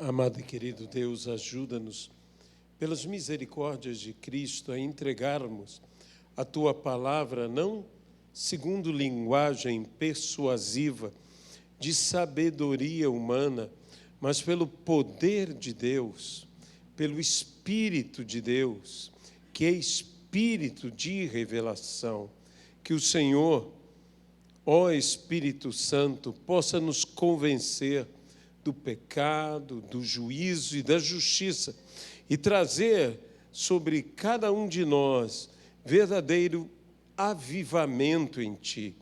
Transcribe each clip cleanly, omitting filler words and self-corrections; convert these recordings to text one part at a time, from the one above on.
Amado e querido Deus, ajuda-nos, pelas misericórdias de Cristo, a entregarmos a Tua palavra, não segundo linguagem persuasiva, de sabedoria humana, mas pelo poder de Deus, pelo Espírito de Deus, que é Espírito de revelação. Que o Senhor, ó Espírito Santo, possa nos convencer do pecado, do juízo e da justiça, e trazer sobre cada um de nós verdadeiro avivamento em Ti,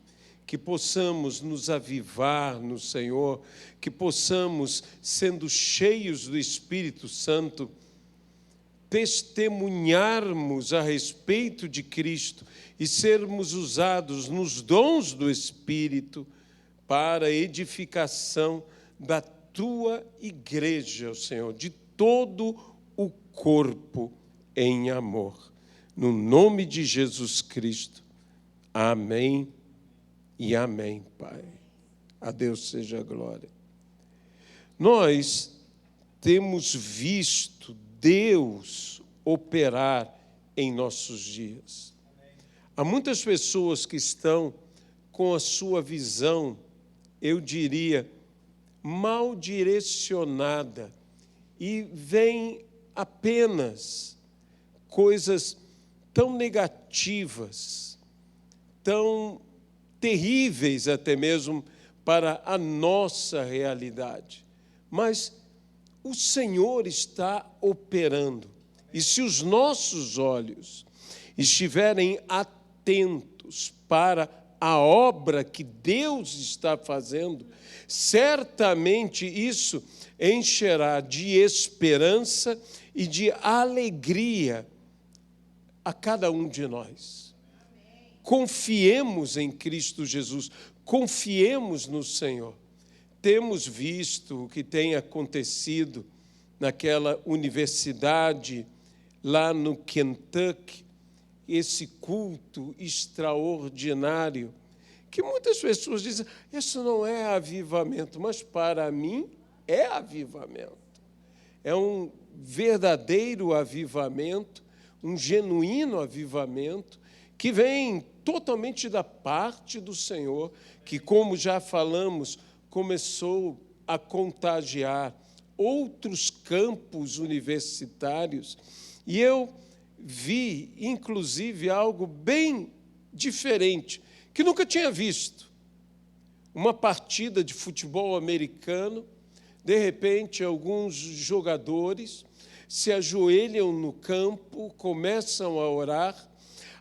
que possamos nos avivar no Senhor, que possamos, sendo cheios do Espírito Santo, testemunharmos a respeito de Cristo e sermos usados nos dons do Espírito para a edificação da Tua igreja, Senhor, de todo o corpo em amor. No nome de Jesus Cristo. Amém e amém, Pai. A Deus seja a glória. Nós temos visto Deus operar em nossos dias. Há muitas pessoas que estão com a sua visão, eu diria, mal direcionada, e veem apenas coisas tão negativas, tão terríveis até mesmo para a nossa realidade. Mas o Senhor está operando, e se os nossos olhos estiverem atentos para a obra que Deus está fazendo, certamente isso encherá de esperança e de alegria a cada um de nós. Confiemos em Cristo Jesus, confiemos no Senhor. Temos visto o que tem acontecido naquela universidade lá no Kentucky, esse culto extraordinário, que muitas pessoas dizem, isso não é avivamento, mas para mim é avivamento. É um verdadeiro avivamento, um genuíno avivamento, que vem totalmente da parte do Senhor, que, como já falamos, começou a contagiar outros campos universitários. E eu vi, inclusive, algo bem diferente, que nunca tinha visto. Uma partida de futebol americano, de repente, alguns jogadores se ajoelham no campo, começam a orar,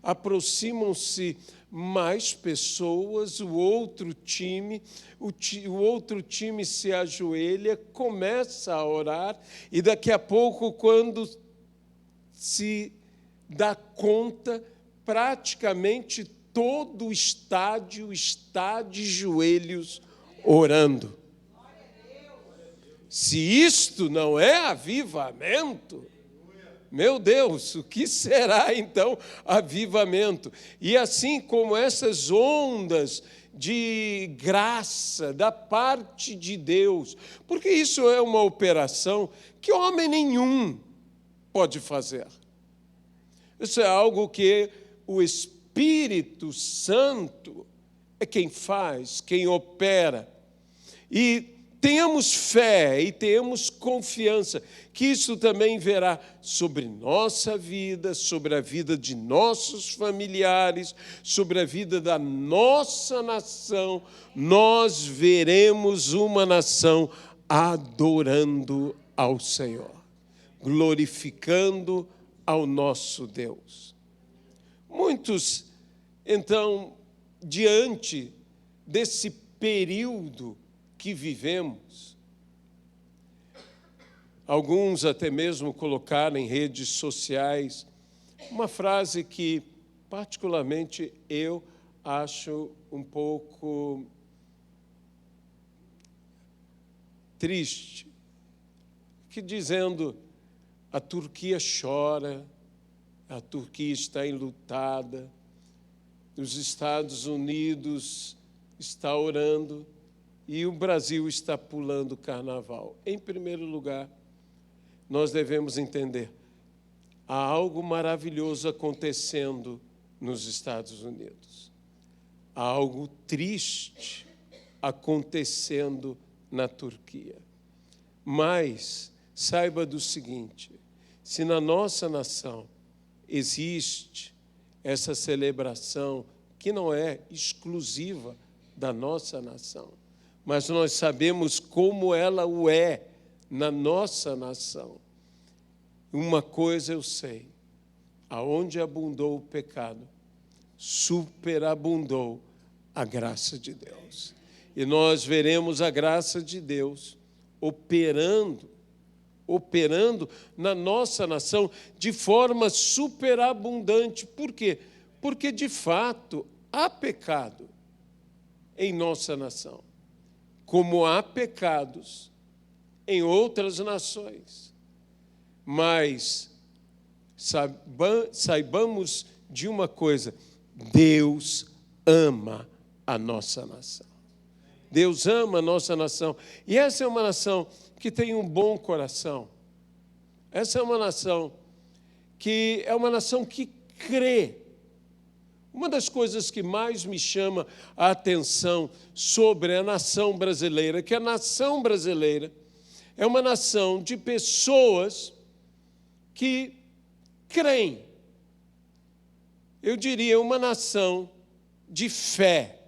aproximam-se mais pessoas, o outro time se ajoelha, começa a orar, e daqui a pouco, quando se dá conta, praticamente todo o estádio está de joelhos orando. Se isto não é avivamento, meu Deus, o que será então avivamento? E assim como essas ondas de graça da parte de Deus, porque isso é uma operação que homem nenhum pode fazer. Isso é algo que o Espírito Santo é quem faz, quem opera. E tenhamos fé e tenhamos confiança que isso também verá sobre nossa vida, sobre a vida de nossos familiares, sobre a vida da nossa nação. Nós veremos uma nação adorando ao Senhor, glorificando ao nosso Deus. Muitos, então, diante desse período que vivemos, alguns até mesmo colocaram em redes sociais uma frase que, particularmente, eu acho um pouco triste, que dizendo, a Turquia chora, a Turquia está enlutada, os Estados Unidos está orando, e o Brasil está pulando o carnaval. Em primeiro lugar, nós devemos entender, há algo maravilhoso acontecendo nos Estados Unidos. Há algo triste acontecendo na Turquia. Mas saiba do seguinte, se na nossa nação existe essa celebração que não é exclusiva da nossa nação, mas nós sabemos como ela o é na nossa nação. Uma coisa eu sei, aonde abundou o pecado, superabundou a graça de Deus. E nós veremos a graça de Deus operando na nossa nação de forma superabundante. Por quê? Porque, de fato, há pecado em nossa nação, como há pecados em outras nações. Mas saibamos de uma coisa, Deus ama a nossa nação. Deus ama a nossa nação. E essa é uma nação que tem um bom coração. Essa é uma nação que crê. Uma das coisas que mais me chama a atenção sobre a nação brasileira, que a nação brasileira é uma nação de pessoas que creem. Eu diria uma nação de fé.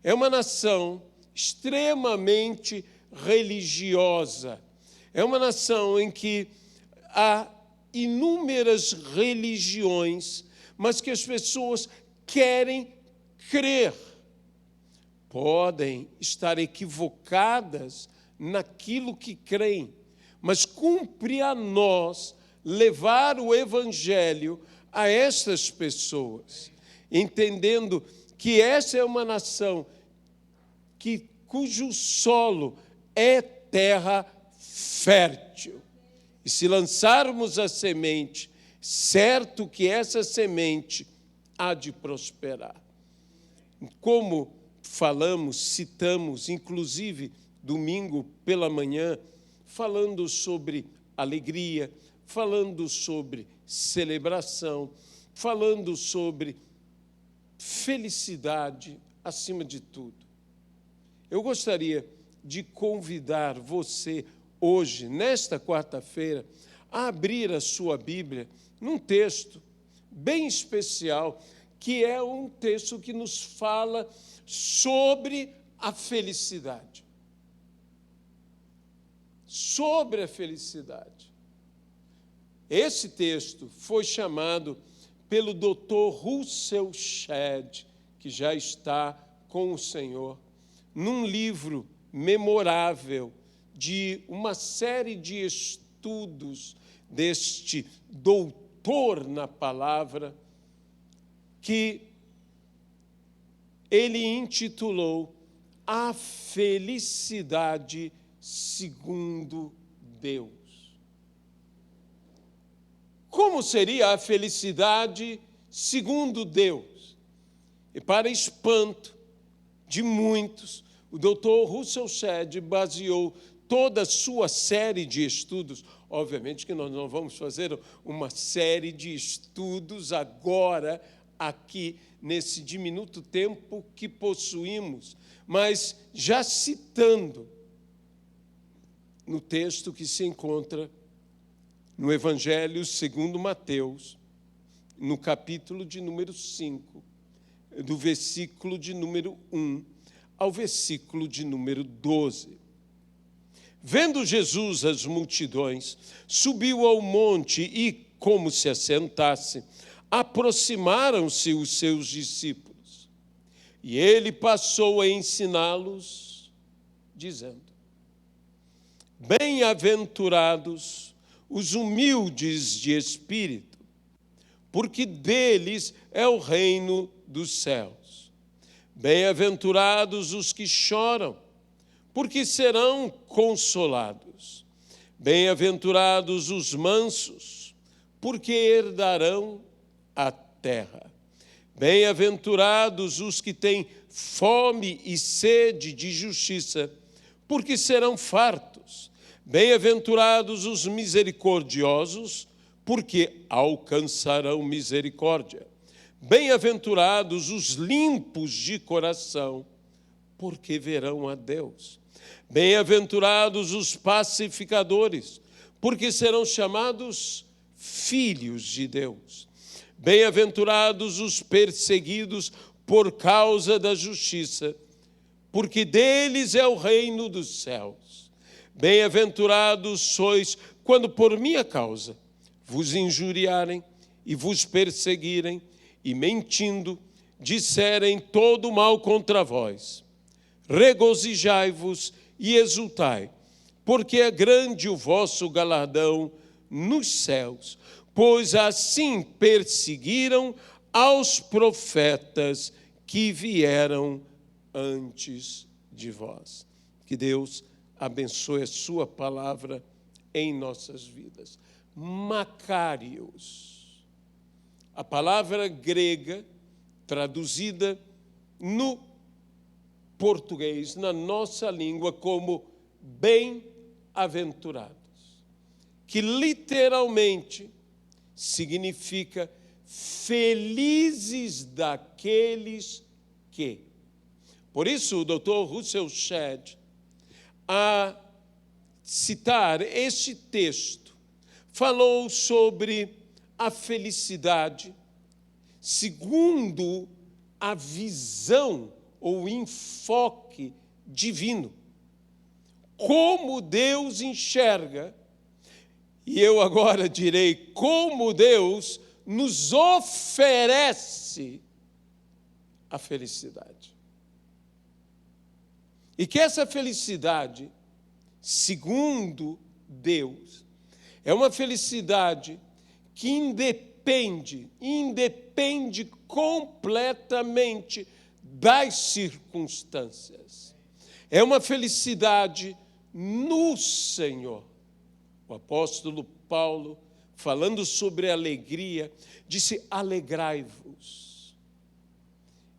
É uma nação extremamente religiosa. É uma nação em que há inúmeras religiões, mas que as pessoas querem crer. Podem estar equivocadas naquilo que creem, mas cumpre a nós levar o Evangelho a estas pessoas, entendendo que essa é uma nação cujo solo é terra fértil. E se lançarmos a semente, certo que essa semente há de prosperar. Como falamos, citamos, inclusive domingo pela manhã, falando sobre alegria, falando sobre celebração, falando sobre felicidade acima de tudo. Eu gostaria de convidar você hoje, nesta quarta-feira, a abrir a sua Bíblia num texto bem especial, que é um texto que nos fala sobre a felicidade. Sobre a felicidade. Esse texto foi chamado pelo Dr. Russell Shedd, que já está com o Senhor, num livro memorável de uma série de estudos deste doutor na palavra, que ele intitulou A Felicidade Segundo Deus. Como seria a felicidade segundo Deus? E para espanto de muitos, o Dr. Russell Shedd baseou toda a sua série de estudos. Obviamente que nós não vamos fazer uma série de estudos agora, aqui, nesse diminuto tempo que possuímos, mas já citando no texto que se encontra no Evangelho segundo Mateus, no capítulo de número 5, do versículo de número 1 ao versículo de número 12. Vendo Jesus as multidões, subiu ao monte e, como se assentasse, aproximaram-se os seus discípulos. E ele passou a ensiná-los, dizendo: Bem-aventurados os humildes de espírito, porque deles é o reino dos céus. Bem-aventurados os que choram, porque serão consolados. Bem-aventurados os mansos, porque herdarão a terra. Bem-aventurados os que têm fome e sede de justiça, porque serão fartos. Bem-aventurados os misericordiosos, porque alcançarão misericórdia. Bem-aventurados os limpos de coração, porque verão a Deus. Bem-aventurados os pacificadores, porque serão chamados filhos de Deus. Bem-aventurados os perseguidos por causa da justiça, porque deles é o reino dos céus. Bem-aventurados sois quando por minha causa vos injuriarem e vos perseguirem, e mentindo disserem todo mal contra vós. Regozijai-vos e exultai, porque é grande o vosso galardão nos céus, pois assim perseguiram aos profetas que vieram antes de vós. Que Deus abençoe a sua palavra em nossas vidas. Macários. A palavra grega, traduzida no português, na nossa língua, como bem-aventurados, que literalmente significa felizes daqueles que. Por isso, o Dr. Russell Shedd, a citar este texto, falou sobre a felicidade segundo a visão ou enfoque divino. Como Deus enxerga, e eu agora direi como Deus nos oferece a felicidade. E que essa felicidade, segundo Deus, é uma felicidade que independe completamente das circunstâncias. É uma felicidade no Senhor. O apóstolo Paulo, falando sobre alegria, disse: alegrai-vos.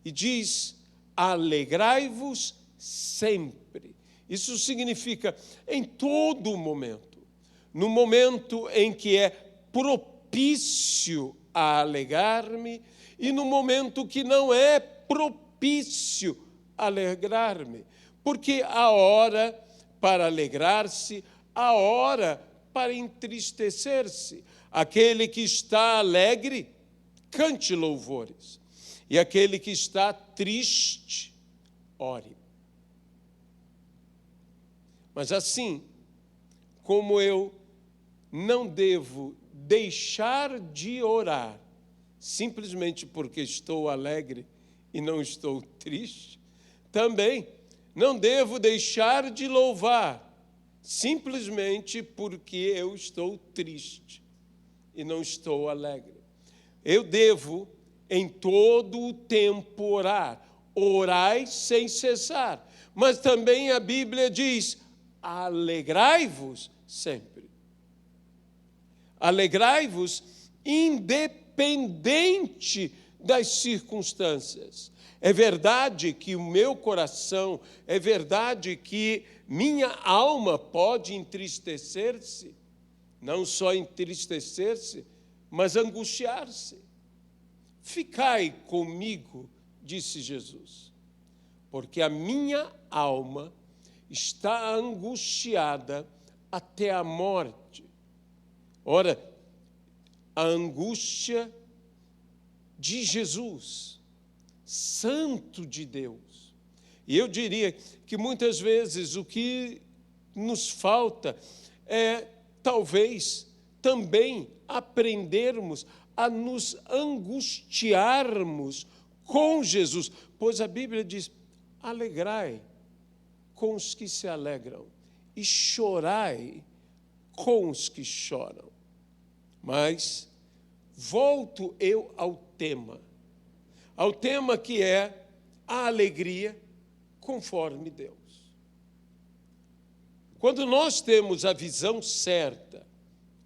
E diz: alegrai-vos sempre. Isso significa em todo momento. No momento em que é propício a alegrar-me e no momento que não é propício a alegrar-me. Porque há hora para alegrar-se, há hora para entristecer-se. Aquele que está alegre, cante louvores. E aquele que está triste, ore. Mas assim como eu não devo deixar de orar, simplesmente porque estou alegre e não estou triste, também não devo deixar de louvar, simplesmente porque eu estou triste e não estou alegre. Eu devo, em todo o tempo, orar. Orai sem cessar. Mas também a Bíblia diz: alegrai-vos sempre. Alegrai-vos independente das circunstâncias. É verdade que o meu coração, é verdade que minha alma pode entristecer-se, não só entristecer-se, mas angustiar-se. Ficai comigo, disse Jesus, porque a minha alma está angustiada até a morte. Ora, a angústia de Jesus, Santo de Deus. E eu diria que muitas vezes o que nos falta é, talvez, também aprendermos a nos angustiarmos com Jesus. Pois a Bíblia diz: alegrai com os que se alegram e chorai com os que choram. Mas volto eu ao tema que é a alegria conforme Deus. Quando nós temos a visão certa,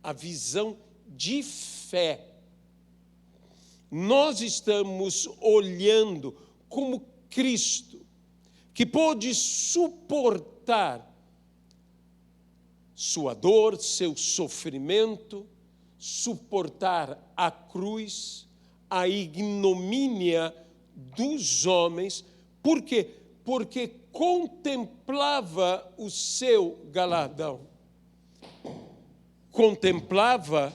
a visão de fé, nós estamos olhando como Cristo, que pôde suportar sua dor, seu sofrimento, suportar a cruz, a ignomínia dos homens. Por quê? Porque contemplava o seu galardão, contemplava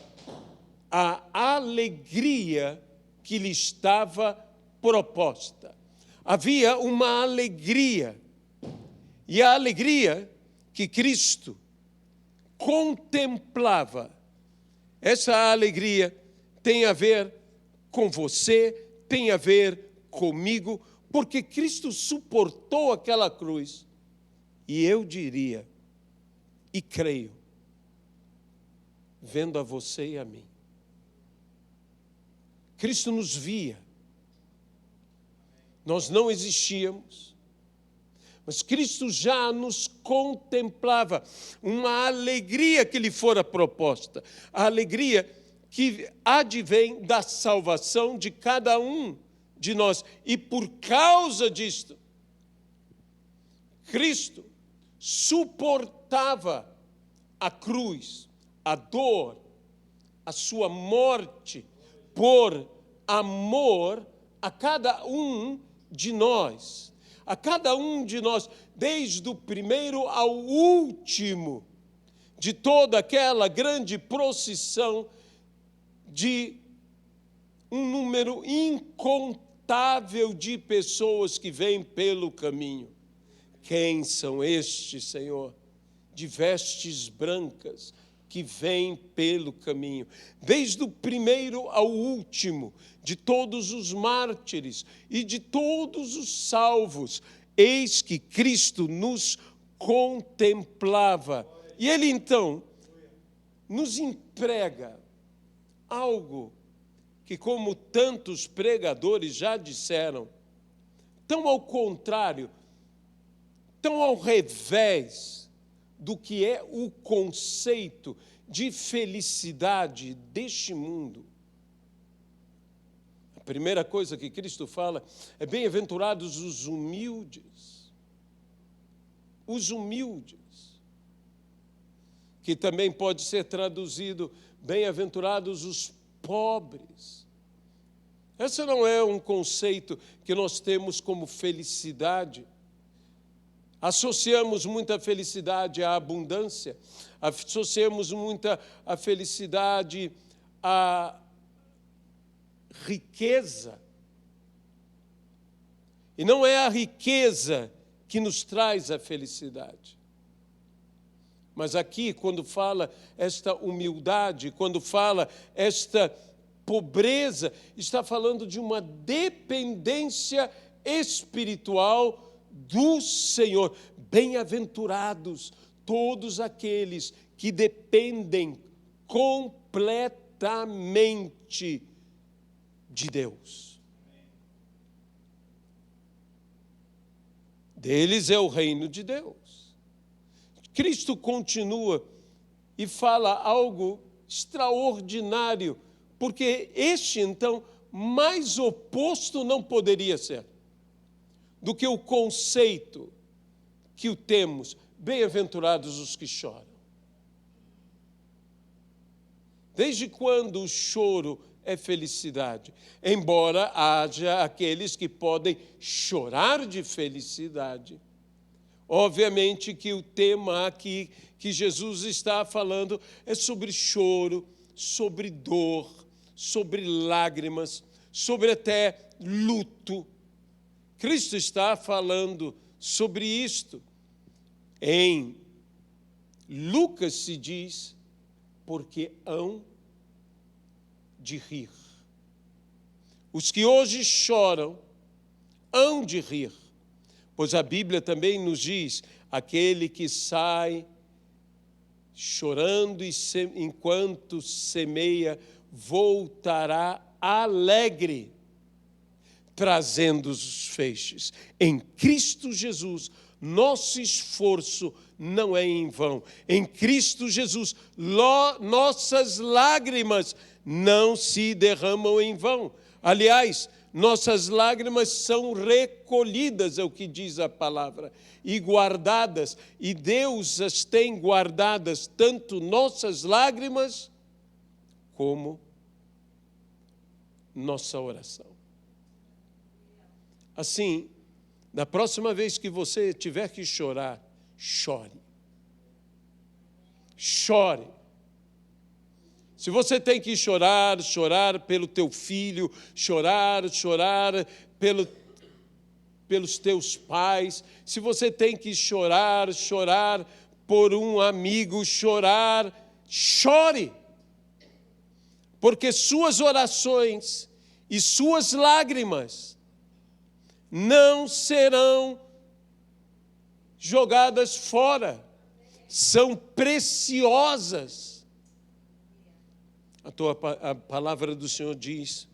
a alegria que lhe estava proposta. Havia uma alegria, e a alegria que Cristo contemplava, essa alegria tem a ver com você, tem a ver comigo, porque Cristo suportou aquela cruz. E eu diria, e creio, vendo a você e a mim, Cristo nos via. Nós não existíamos, mas Cristo já nos contemplava. Uma alegria que lhe fora proposta, a alegria que advém da salvação de cada um de nós. E por causa disto, Cristo suportava a cruz, a dor, a sua morte, por amor a cada um de nós. A cada um de nós, desde o primeiro ao último, de toda aquela grande procissão de um número incontável de pessoas que vêm pelo caminho. Quem são estes, Senhor? De vestes brancas, que vêm pelo caminho, desde o primeiro ao último, de todos os mártires e de todos os salvos, eis que Cristo nos contemplava. E Ele, então, nos emprega algo que, como tantos pregadores já disseram, tão ao contrário, tão ao revés do que é o conceito de felicidade deste mundo. A primeira coisa que Cristo fala é: bem-aventurados os humildes. Os humildes. Que também pode ser traduzido: bem-aventurados os pobres. Esse não é um conceito que nós temos como felicidade. Associamos muita felicidade à abundância, associamos muita a felicidade à riqueza. E não é a riqueza que nos traz a felicidade. Mas aqui, quando fala esta humildade, quando fala esta pobreza, está falando de uma dependência espiritual do Senhor. Bem-aventurados todos aqueles que dependem completamente de Deus. Deles é o reino de Deus. Cristo continua e fala algo extraordinário, porque este, então, mais oposto não poderia ser do que o conceito que o temos: bem-aventurados os que choram. Desde quando o choro é felicidade? Embora haja aqueles que podem chorar de felicidade. Obviamente que o tema aqui que Jesus está falando é sobre choro, sobre dor, sobre lágrimas, sobre até luto. Cristo está falando sobre isto. Em Lucas se diz: porque hão de rir. Os que hoje choram hão de rir, pois a Bíblia também nos diz: aquele que sai chorando e enquanto semeia, voltará alegre, trazendo os feixes. Em Cristo Jesus, nosso esforço não é em vão. Em Cristo Jesus, nossas lágrimas não se derramam em vão. Aliás, nossas lágrimas são recolhidas, é o que diz a palavra, e guardadas, e Deus as tem guardadas, tanto nossas lágrimas como nossa oração. Assim, da próxima vez que você tiver que chorar, chore. Chore. Se você tem que chorar, chorar pelo teu filho, chorar pelos teus pais. Se você tem que chorar por um amigo, chore. Porque suas orações e suas lágrimas não serão jogadas fora. São preciosas. A palavra do Senhor diz: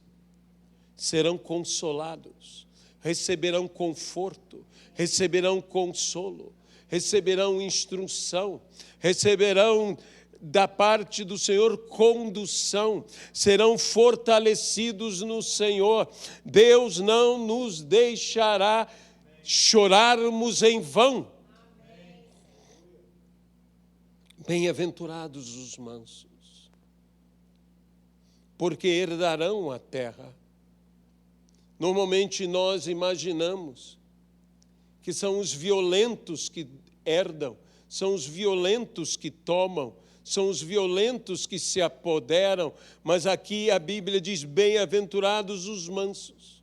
serão consolados, receberão conforto, receberão consolo, receberão instrução, receberão da parte do Senhor condução, serão fortalecidos no Senhor. Deus não nos deixará chorarmos em vão. Bem-aventurados os mansos, porque herdarão a terra. Normalmente nós imaginamos que são os violentos que herdam, são os violentos que tomam, são os violentos que se apoderam, mas aqui a Bíblia diz: bem-aventurados os mansos,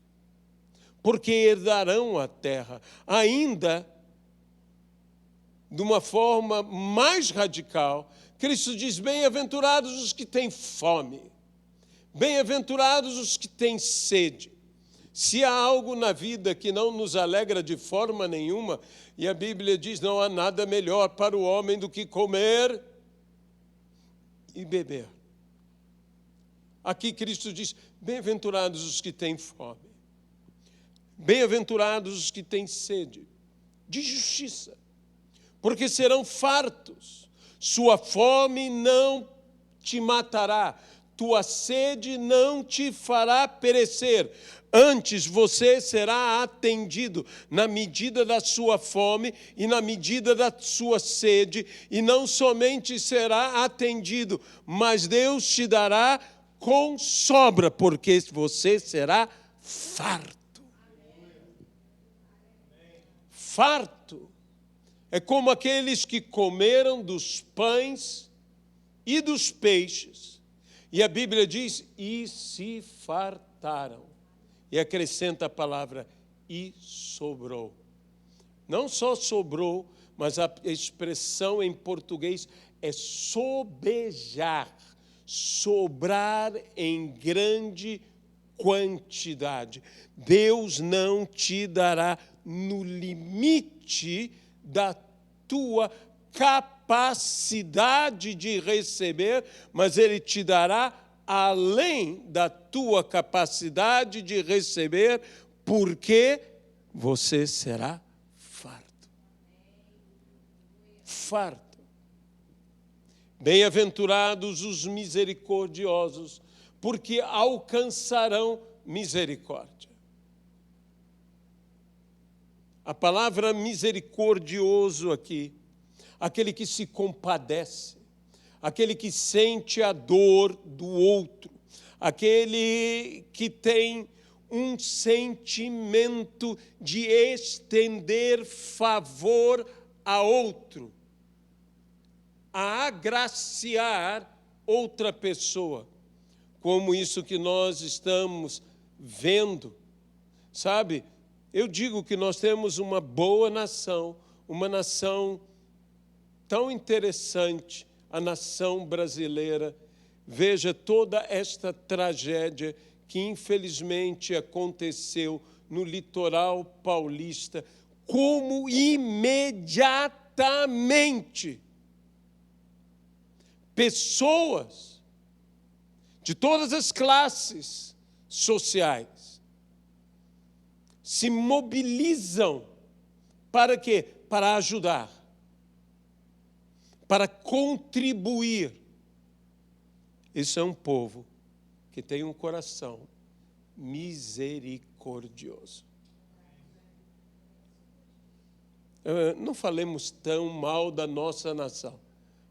porque herdarão a terra. Ainda, de uma forma mais radical, Cristo diz: bem-aventurados os que têm fome, bem-aventurados os que têm sede. Se há algo na vida que não nos alegra de forma nenhuma, e a Bíblia diz: não há nada melhor para o homem do que comer e beber. Aqui Cristo diz: bem-aventurados os que têm fome, bem-aventurados os que têm sede de justiça, porque serão fartos. Sua fome não te matará, tua sede não te fará perecer. Antes você será atendido na medida da sua fome e na medida da sua sede, e não somente será atendido, mas Deus te dará com sobra, porque você será farto. Farto é como aqueles que comeram dos pães e dos peixes, e a Bíblia diz: e se fartaram. E acrescenta a palavra: e sobrou. Não só sobrou, mas a expressão em português é sobejar, sobrar em grande quantidade. Deus não te dará no limite da tua capacidade de receber, mas Ele te dará além da tua capacidade de receber, porque você será farto. Farto. Bem-aventurados os misericordiosos, porque alcançarão misericórdia. A palavra misericordioso aqui, aquele que se compadece, aquele que sente a dor do outro, aquele que tem um sentimento de estender favor a outro, a agraciar outra pessoa, como isso que nós estamos vendo. Sabe, eu digo que nós temos uma boa nação, uma nação tão interessante, a nação brasileira. Veja toda esta tragédia que infelizmente aconteceu no litoral paulista, como imediatamente pessoas de todas as classes sociais se mobilizam para quê? Para ajudar, para contribuir. Isso é um povo que tem um coração misericordioso. Não falemos tão mal da nossa nação.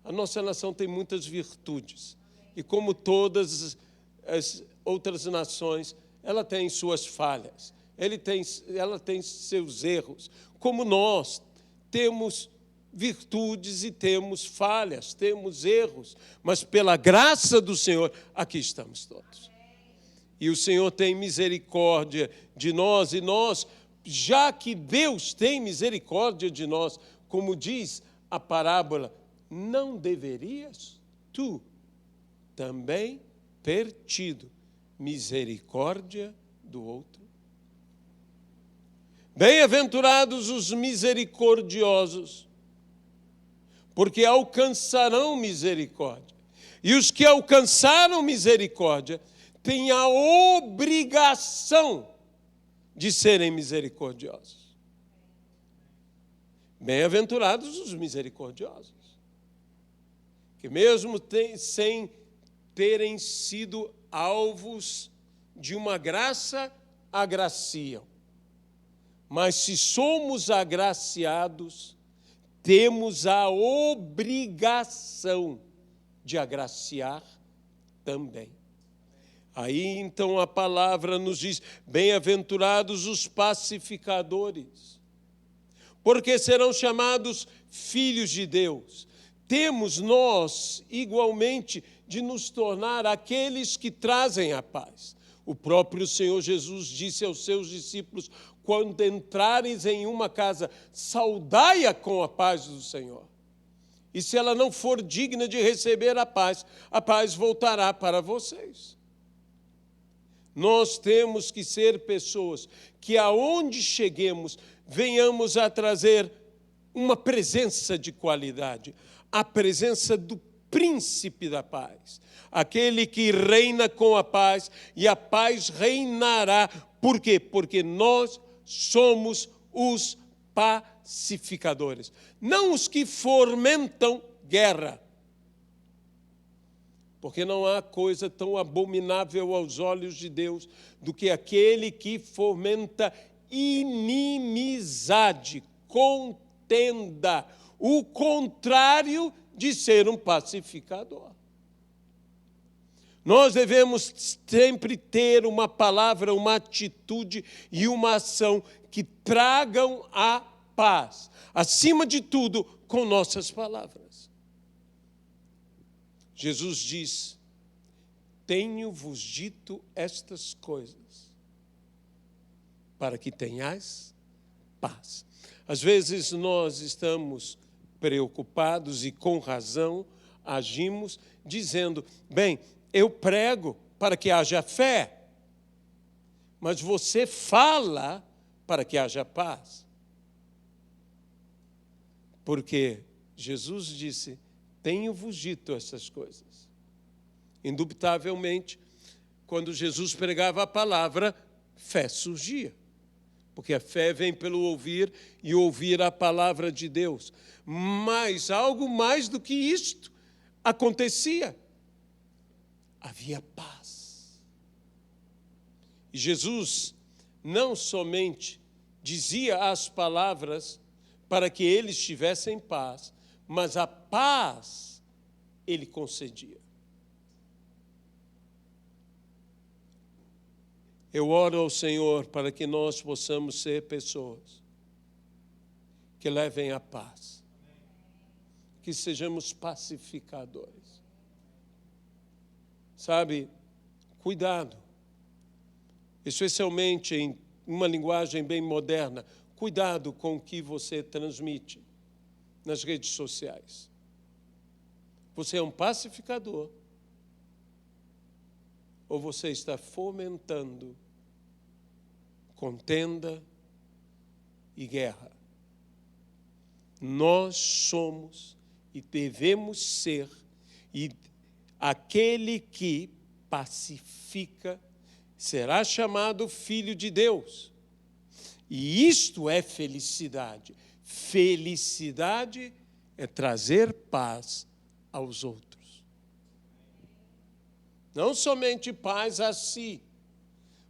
A nossa nação tem muitas virtudes. E como todas as outras nações, ela tem suas falhas. Ela tem seus erros. Como nós temos virtudes e temos falhas, temos erros. Mas pela graça do Senhor, aqui estamos todos. E o Senhor tem misericórdia de nós, e nós, já que Deus tem misericórdia de nós, como diz a parábola, não deverias tu também ter tido misericórdia do outro? Bem-aventurados os misericordiosos, porque alcançarão misericórdia. E os que alcançaram misericórdia têm a obrigação de serem misericordiosos. Bem-aventurados os misericordiosos, que mesmo sem terem sido alvos de uma graça, agraciam. Mas se somos agraciados, temos a obrigação de agraciar também. Aí então a palavra nos diz: bem-aventurados os pacificadores, porque serão chamados filhos de Deus. Temos nós, igualmente, de nos tornar aqueles que trazem a paz. O próprio Senhor Jesus disse aos seus discípulos: quando entrares em uma casa, saudai-a com a paz do Senhor. E se ela não for digna de receber a paz voltará para vocês. Nós temos que ser pessoas que, aonde cheguemos, venhamos a trazer uma presença de qualidade, a presença do príncipe da paz, aquele que reina com a paz, e a paz reinará. Por quê? Porque nós somos os pacificadores, não os que fomentam guerra. Porque não há coisa tão abominável aos olhos de Deus do que aquele que fomenta inimizade, contenda, o contrário de ser um pacificador. Nós devemos sempre ter uma palavra, uma atitude e uma ação que tragam a paz, acima de tudo, com nossas palavras. Jesus diz: tenho-vos dito estas coisas, para que tenhais paz. Às vezes nós estamos preocupados e com razão agimos dizendo: bem, eu prego para que haja fé, mas você fala para que haja paz. Porque Jesus disse: tenho-vos dito essas coisas. Indubitavelmente, quando Jesus pregava a palavra, fé surgia. Porque a fé vem pelo ouvir e ouvir a palavra de Deus. Mas algo mais do que isto acontecia. Havia paz. E Jesus não somente dizia as palavras para que eles tivessem paz, mas a paz ele concedia. Eu oro ao Senhor para que nós possamos ser pessoas que levem a paz, que sejamos pacificadores. Sabe, cuidado, especialmente em uma linguagem bem moderna, cuidado com o que você transmite nas redes sociais. Você é um pacificador ou você está fomentando contenda e guerra? Nós somos e devemos ser aquele que pacifica será chamado filho de Deus. E isto é felicidade. Felicidade é trazer paz aos outros. Não somente paz a si,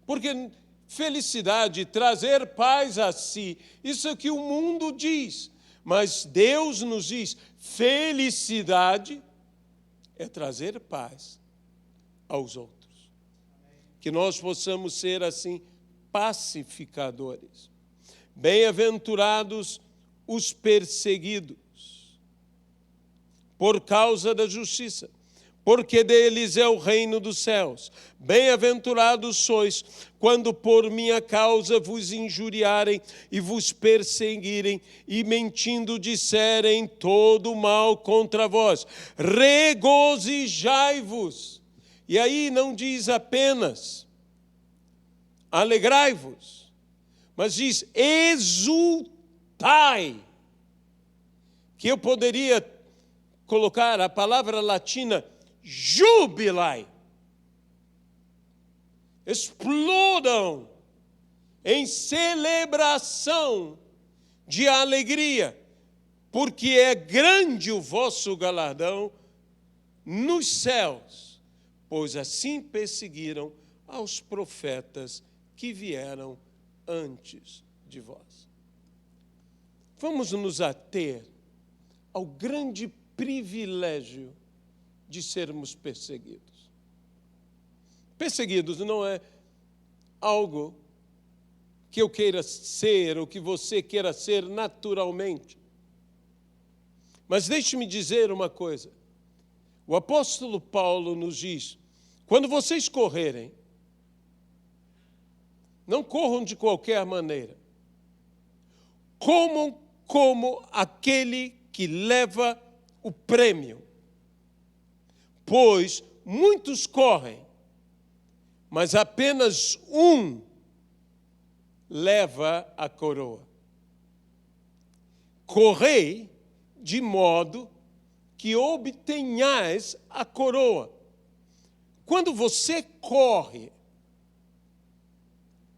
Porque felicidade, trazer paz a si, isso é o que o mundo diz. Mas Deus nos diz, felicidade é trazer paz aos outros. Que nós possamos ser assim, pacificadores. Bem-aventurados os perseguidos por causa da justiça, porque deles é o reino dos céus. Bem-aventurados sois, quando por minha causa vos injuriarem e vos perseguirem, e mentindo disserem todo mal contra vós. Regozijai-vos. E aí não diz apenas alegrai-vos, mas diz exultai. Que eu poderia colocar a palavra latina jubilai. Explodam em celebração de alegria, porque é grande o vosso galardão nos céus, pois assim perseguiram aos profetas que vieram antes de vós. Vamos nos ater ao grande privilégio de sermos perseguidos. Perseguidos não é algo que eu queira ser ou que você queira ser naturalmente. Mas deixe-me dizer uma coisa. O apóstolo Paulo nos diz, quando vocês correrem, não corram de qualquer maneira. Comam como aquele que leva o prêmio. Pois muitos correm, mas apenas um leva a coroa. Correi de modo que obtenhais a coroa. Quando você corre,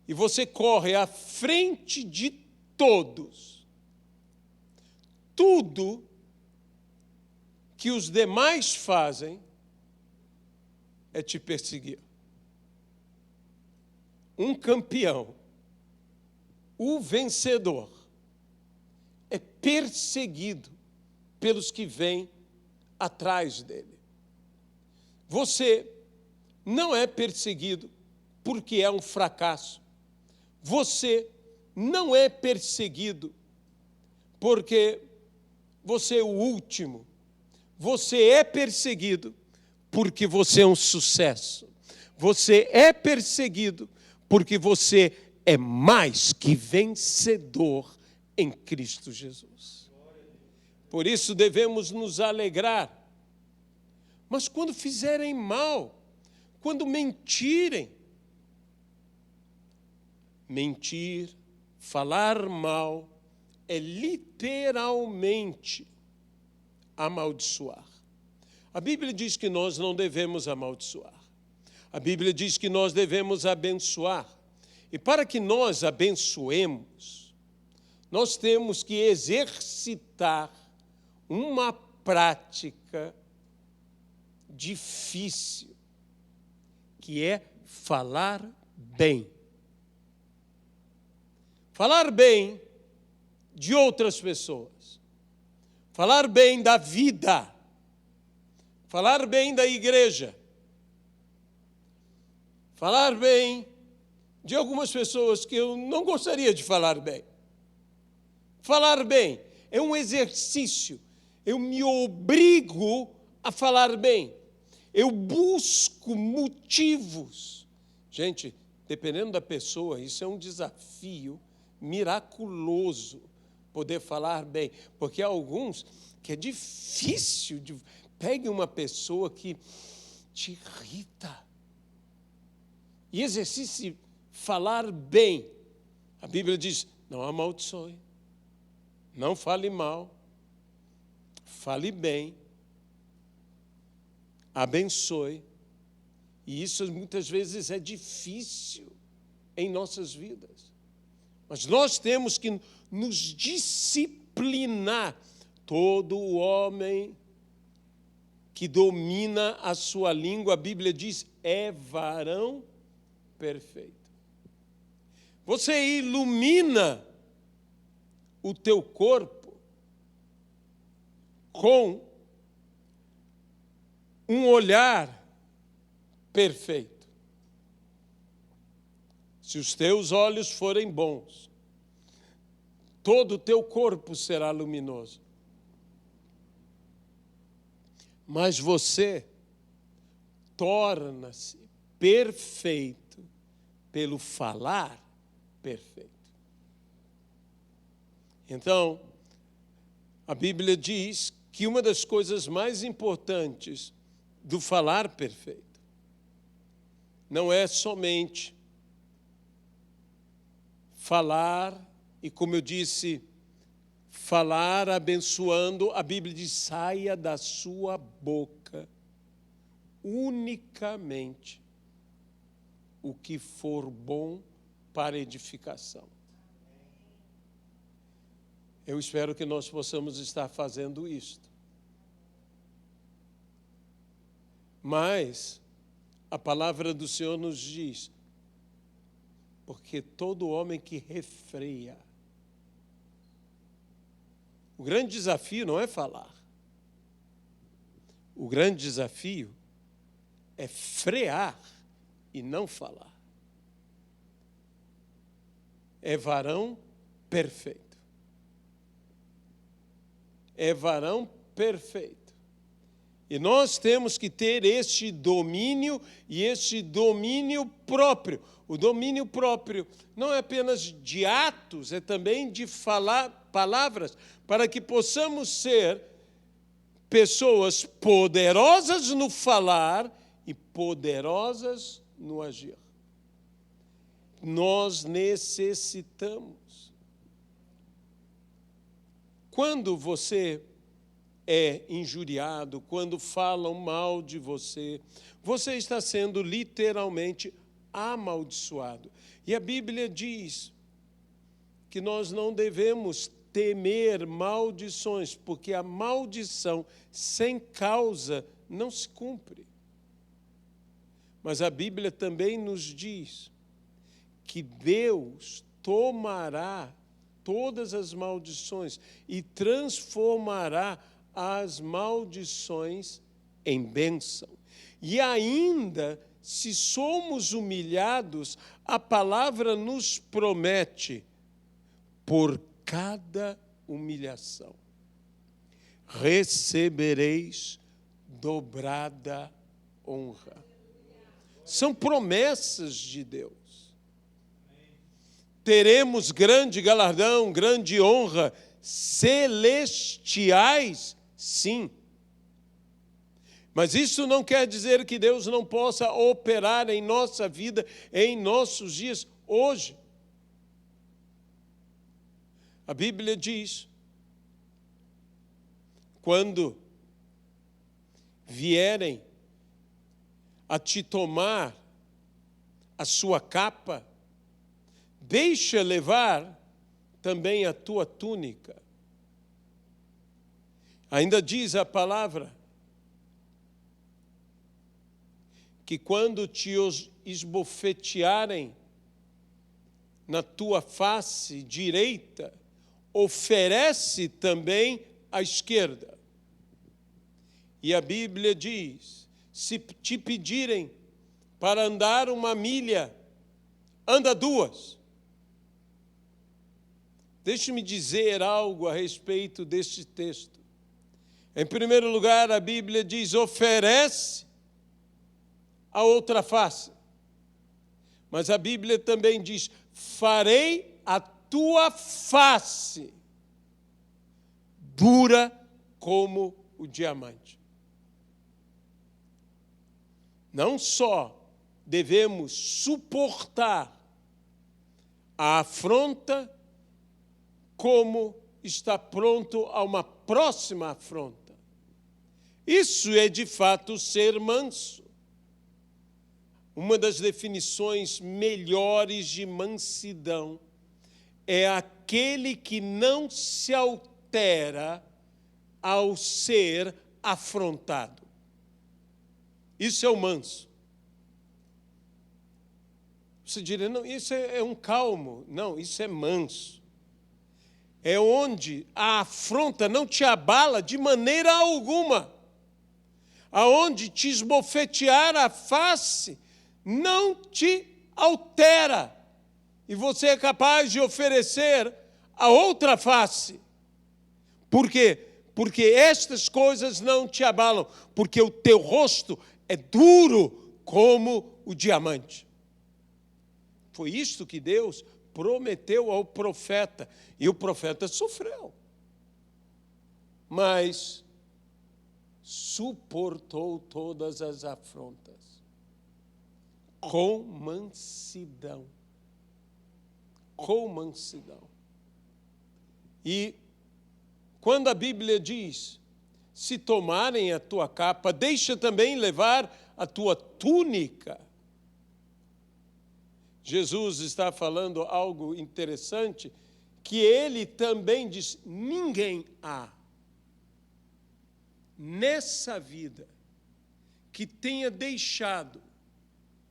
e você corre à frente de todos, tudo que os demais fazem é te perseguir. Um campeão, o vencedor, é perseguido pelos que vêm atrás dele. Você não é perseguido porque é um fracasso. Você não é perseguido porque você é o último. Você é perseguido porque você é um sucesso. Você é perseguido porque você é mais que vencedor em Cristo Jesus. Por isso devemos nos alegrar. Mas quando fizerem mal, quando mentirem, mentir, falar mal, é literalmente amaldiçoar. A Bíblia diz que nós não devemos amaldiçoar. A Bíblia diz que nós devemos abençoar. E para que nós abençoemos, nós temos que exercitar uma prática difícil, que é falar bem. Falar bem de outras pessoas. Falar bem da vida. Falar bem da igreja. Falar bem de algumas pessoas que eu não gostaria de falar bem. Falar bem é um exercício. Eu me obrigo a falar bem. Eu busco motivos. Gente, dependendo da pessoa, isso é um desafio miraculoso, poder falar bem. Porque há alguns que é difícil de... Pegue uma pessoa que te irrita e exercite falar bem. A Bíblia diz, não amaldiçoe, não fale mal, fale bem, abençoe. E isso muitas vezes é difícil em nossas vidas. Mas nós temos que nos disciplinar. Todo homem que domina a sua língua, a Bíblia diz, é varão perfeito. Você ilumina o teu corpo com um olhar perfeito. Se os teus olhos forem bons, todo o teu corpo será luminoso. Mas você torna-se perfeito pelo falar perfeito. Então, a Bíblia diz que uma das coisas mais importantes do falar perfeito não é somente falar, e como eu disse, falar abençoando. A Bíblia diz: saia da sua boca unicamente o que for bom para edificação. Eu espero que nós possamos estar fazendo isto. Mas a palavra do Senhor nos diz: porque todo homem que refreia. O grande desafio não é falar. O grande desafio é frear e não falar. É varão perfeito. É varão perfeito. E nós temos que ter este domínio e este domínio próprio. O domínio próprio não é apenas de atos, é também de falar palavras, para que possamos ser pessoas poderosas no falar e poderosas no agir. Nós necessitamos. Quando você é injuriado, quando falam mal de você, você está sendo literalmente amaldiçoado. E a Bíblia diz que nós não devemos temer maldições, porque a maldição sem causa não se cumpre. Mas a Bíblia também nos diz que Deus tomará todas as maldições e transformará as maldições em bênção. E ainda, se somos humilhados, a palavra nos promete, por cada humilhação, recebereis dobrada honra. São promessas de Deus. Teremos grande galardão, grande honra, celestiais, sim. Mas isso não quer dizer que Deus não possa operar em nossa vida, em nossos dias, hoje. A Bíblia diz, quando vierem a te tomar a sua capa, deixa levar também a tua túnica. Ainda diz a palavra que quando te esbofetearem na tua face direita, oferece também a esquerda. E a Bíblia diz, se te pedirem para andar 1 milha, anda 2. Deixe-me dizer algo a respeito deste texto. Em primeiro lugar, a Bíblia diz, oferece a outra face. Mas a Bíblia também diz, farei a tua face dura como o diamante. Não só devemos suportar a afronta, como está pronto a uma próxima afronta. Isso é, de fato, ser manso. Uma das definições melhores de mansidão é aquele que não se altera ao ser afrontado. Isso é o manso. Você diria, não, isso é um calmo. Não, isso é manso. É onde a afronta não te abala de maneira alguma. Aonde te esbofetear a face não te altera. E você é capaz de oferecer a outra face. Por quê? Porque estas coisas não te abalam. Porque o teu rosto é duro como o diamante. Foi isto que Deus prometeu ao profeta. E o profeta sofreu. Mas suportou todas as afrontas. Com mansidão. Com mansidão. E quando a Bíblia diz, se tomarem a tua capa, deixa também levar a tua túnica. Jesus está falando algo interessante, que ele também diz, ninguém há nessa vida que tenha deixado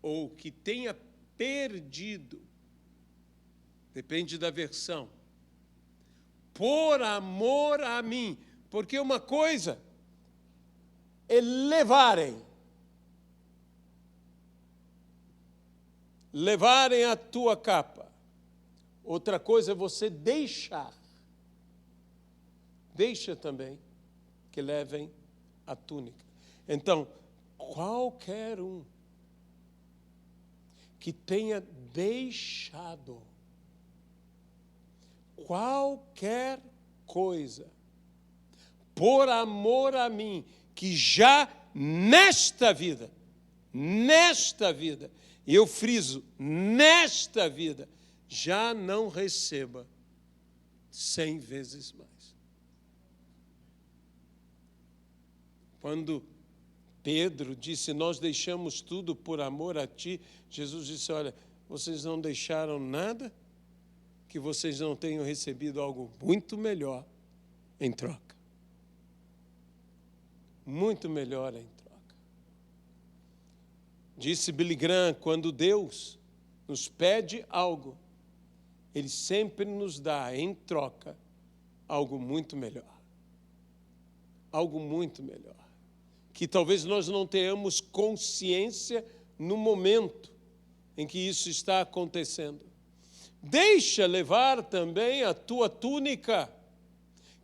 ou que tenha perdido, depende da versão, por amor a mim. Porque uma coisa é levarem a tua capa. Outra coisa é você deixar. Deixa também que levem a túnica. Então, qualquer um que tenha deixado qualquer coisa, por amor a mim, que já nesta vida, e eu friso, nesta vida, já não receba 100 vezes mais. Quando Pedro disse, nós deixamos tudo por amor a ti, Jesus disse, olha, vocês não deixaram nada que vocês não tenham recebido algo muito melhor em troca. Muito melhor em troca. Disse Billy Graham, quando Deus nos pede algo, Ele sempre nos dá em troca algo muito melhor. Algo muito melhor. Que talvez nós não tenhamos consciência no momento em que isso está acontecendo. Deixa levar também a tua túnica.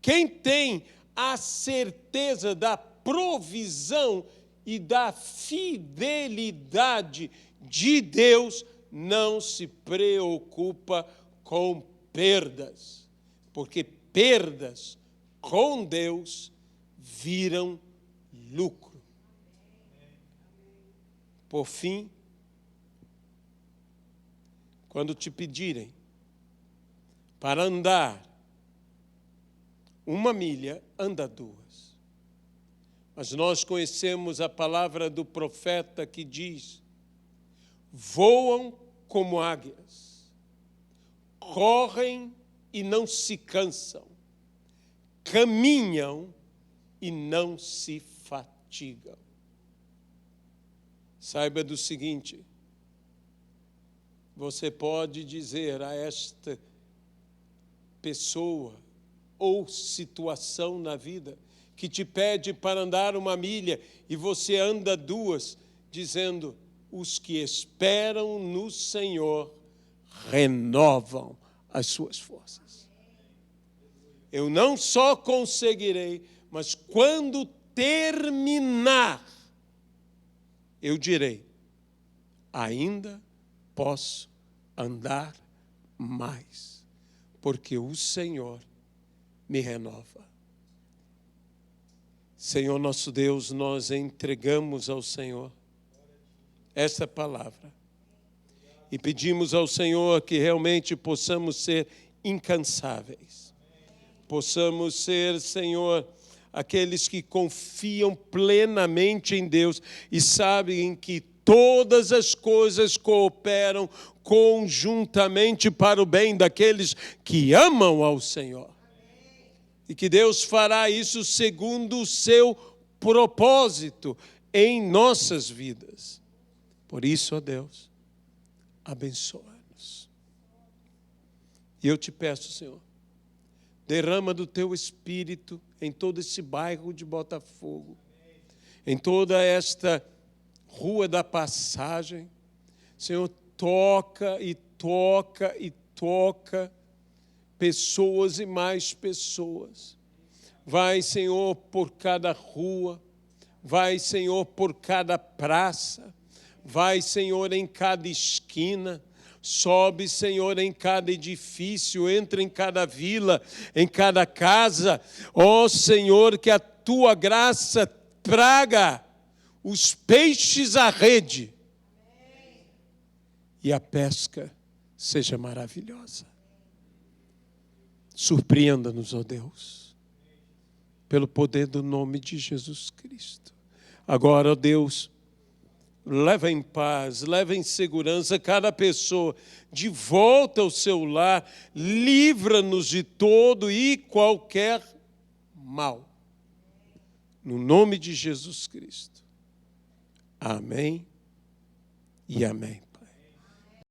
Quem tem a certeza da provisão e da fidelidade de Deus, não se preocupa com perdas, porque perdas com Deus viram lucro. Por fim, quando te pedirem para andar 1 milha, anda 2. Mas nós conhecemos a palavra do profeta que diz, voam como águias, correm e não se cansam, caminham e não se fatigam. Saiba do seguinte, você pode dizer a esta pessoa ou situação na vida que te pede para andar 1 milha e você anda 2, dizendo, os que esperam no Senhor renovam as suas forças. Eu não só conseguirei, mas quando terminar, eu direi, ainda posso andar mais, porque o Senhor me renova. Senhor nosso Deus, nós entregamos ao Senhor essa palavra e pedimos ao Senhor que realmente possamos ser incansáveis. Possamos ser, Senhor, aqueles que confiam plenamente em Deus e sabem que todas as coisas cooperam conjuntamente para o bem daqueles que amam ao Senhor. E que Deus fará isso segundo o seu propósito em nossas vidas. Por isso, ó Deus, abençoa-nos. E eu te peço, Senhor, derrama do teu Espírito em todo esse bairro de Botafogo, em toda esta Rua da Passagem. Senhor, toca e toca e toca pessoas e mais pessoas. Vai, Senhor, por cada rua. Vai, Senhor, por cada praça. Vai, Senhor, em cada esquina. Sobe, Senhor, em cada edifício. Entra em cada vila, em cada casa. Ó, Senhor, que a tua graça traga os peixes à rede. E a pesca seja maravilhosa. Surpreenda-nos, ó Deus, pelo poder do nome de Jesus Cristo. Agora, ó Deus, leva em paz, leva em segurança cada pessoa de volta ao seu lar, livra-nos de todo e qualquer mal. No nome de Jesus Cristo. Amém e amém.